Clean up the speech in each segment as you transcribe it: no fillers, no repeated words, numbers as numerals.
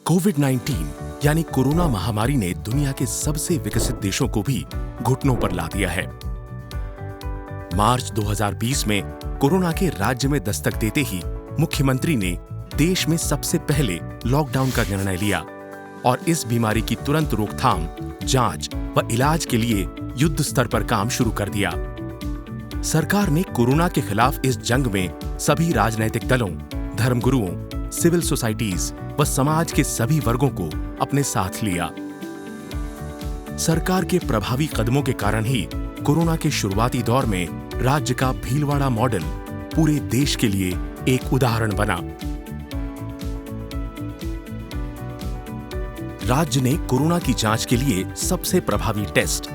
कोविड-19 यानी कोरोना महामारी ने दुनिया के सबसे विकसित देशों को भी घुटनों पर ला दिया है। मार्च 2020 में कोरोना के राज्य में दस्तक देते ही मुख्यमंत्री ने देश में सबसे पहले लॉकडाउन का निर्णय लिया और इस बीमारी की तुरंत रोकथाम, जांच व इलाज के लिए युद्ध स्तर पर काम शुरू कर दिया। सरकार ने कोरोना के खिलाफ इस जंग में सभी राजनैतिक दलों, धर्मगुरुओं, सिविल सोसाइटीज व समाज के सभी वर्गों को अपने साथ लिया। सरकार के प्रभावी कदमों के कारण ही कोरोना के शुरुआती दौर में राज्य का भीलवाड़ा मॉडल पूरे देश के लिए एक उदाहरण बना। राज्य ने कोरोना की जांच के लिए सबसे प्रभावी टेस्ट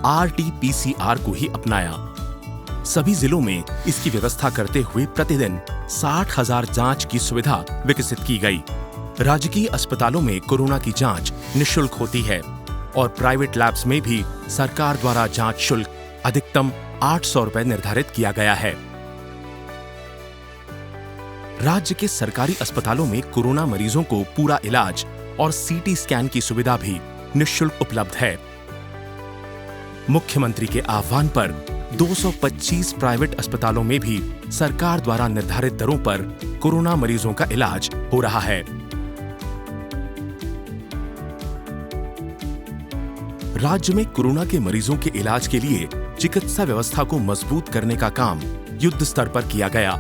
RT-PCR को ही अपनाया। सभी जिलों में इसकी व्यवस्था करते हुए प्रतिदिन 60,000 जांच की सुविधा विकसित की गई। राजकीय अस्पतालों में कोरोना की जांच निःशुल्क होती है और प्राइवेट लैब्स में भी सरकार द्वारा जांच शुल्क अधिकतम 800 रुपए निर्धारित किया गया है। राज्य के सरकारी अस्पतालों में कोरोना मरीजों को पूरा इलाज और CT स्कैन की सुविधा भी निःशुल्क उपलब्ध है। मुख्यमंत्री के आह्वान पर 225 प्राइवेट अस्पतालों में भी सरकार द्वारा निर्धारित दरों पर कोरोना मरीजों का इलाज हो रहा है। राज्य में कोरोना के मरीजों के इलाज के लिए चिकित्सा व्यवस्था को मजबूत करने का काम युद्ध स्तर पर किया गया।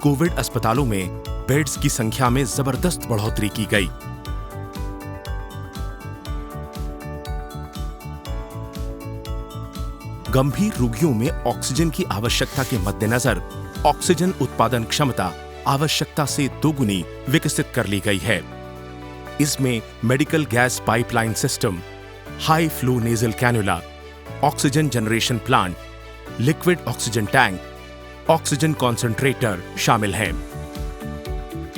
कोविड अस्पतालों में बेड्स की संख्या में जबरदस्त बढ़ोतरी की गई। गंभीर रोगियों में ऑक्सीजन की आवश्यकता के मद्देनजर ऑक्सीजन उत्पादन क्षमता आवश्यकता से दोगुनी विकसित कर ली गई है। इसमें medical gas pipeline system, high flow nasal cannula, oxygen generation plant, liquid oxygen tank, oxygen concentrator शामिल हैं।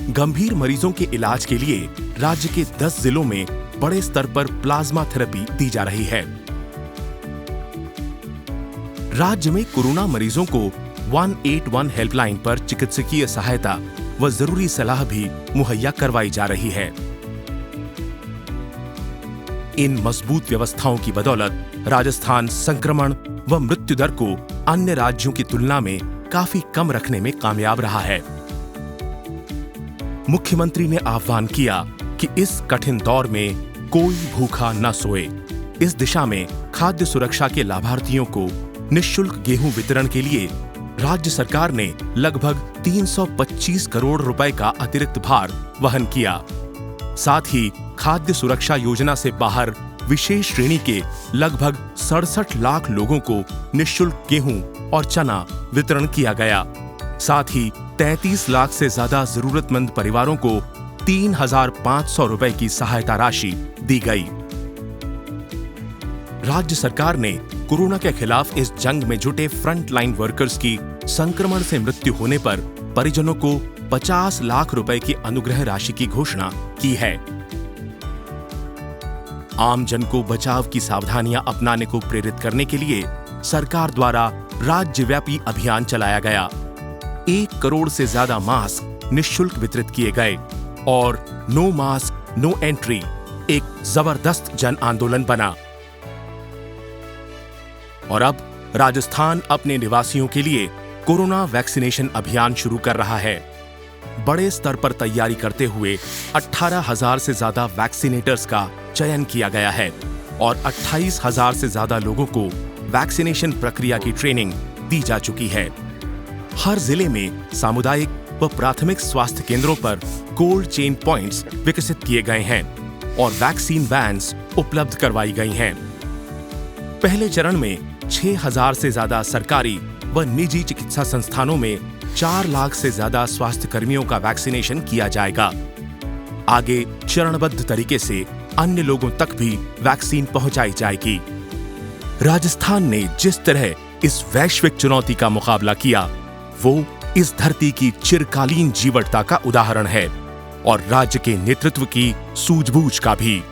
गंभीर मरीजों के इलाज के लिए राज्य के 10 जिलों में बड़े स्तर पर प्लाज्मा थेरेपी दी जा रही है। राज्य में कोरोना मरीजों को 181 हेल्पलाइन पर चिकित्सकीय सहायता व जरूरी सलाह भी मुहैया करवाई जा रही है। इन मजबूत व्यवस्थाओं की बदौलत राजस्थान संक्रमण व मृत्यु दर को अन्य राज्यों की तुलना में काफी कम रखने में कामयाब रहा है। मुख्यमंत्री ने आह्वान किया कि इस कठिन दौर में कोई भूखा न सोए। इस दिशा में खाद्य सुरक्षा के लाभार्थियों को निःशुल्क गेहूं वितरण के लिए राज्य सरकार ने लगभग 325 करोड़ रुपए का अतिरिक्त भार वहन किया। साथ ही खाद्य सुरक्षा योजना से बाहर विशेष श्रेणी के लगभग 67 लाख लोगों को निःशुल्क गेहूं और चना वितरण किया गया। साथ ही 33 लाख से ज्यादा जरूरतमंद परिवारों को 3,500 रुपए की सहायता राशि दी गई। राज्य सरकार ने कोरोना के खिलाफ इस जंग में जुटे फ्रंट लाइन वर्कर्स की संक्रमण से मृत्यु होने पर परिजनों को 50 लाख रुपए की अनुग्रह राशि की घोषणा की है। आम जन को बचाव की सावधानियां अपनाने को प्रेरित करने के लिए सरकार द्वारा राज्यव्यापी अभियान चलाया गया। 1 करोड़ से ज्यादा मास्क निःशुल्क वितरित किए गए और नो मास्क नो एंट्री एक जबरदस्त जन आंदोलन बना। और अब राजस्थान अपने निवासियों के लिए कोरोना वैक्सीनेशन अभियान शुरू कर रहा है। बड़े स्तर पर तैयारी करते हुए 18,000 से ज्यादा वैक्सीनेटर्स का चयन किया गया है और 28,000 से ज्यादा लोगों को वैक्सीनेशन प्रक्रिया की ट्रेनिंग दी जा चुकी है। हर जिले में सामुदायिक व प्राथमिक स्वास्थ्य केंद्रों पर कोल्ड चेन पॉइंट्स विकसित किए गए हैं और वैक्सीन वैन्स उपलब्ध करवाई गई हैं। पहले चरण में 6,000 से ज्यादा सरकारी व निजी चिकित्सा संस्थानों में 4 लाख से ज्यादा स्वास्थ्य कर्मियों का वैक्सीनेशन किया जाएगा। आगे चरणबद्ध तरीके से अन्य लोगों तक भी वैक्सीन पहुंचाई जाएगी। राजस्थान ने जिस तरह इस वैश्विक चुनौती का मुकाबला किया, वो इस धरती की चिरकालीन जीवटता का उदाहरण है और राज्य के नेतृत्व की सूझबूझ का भी।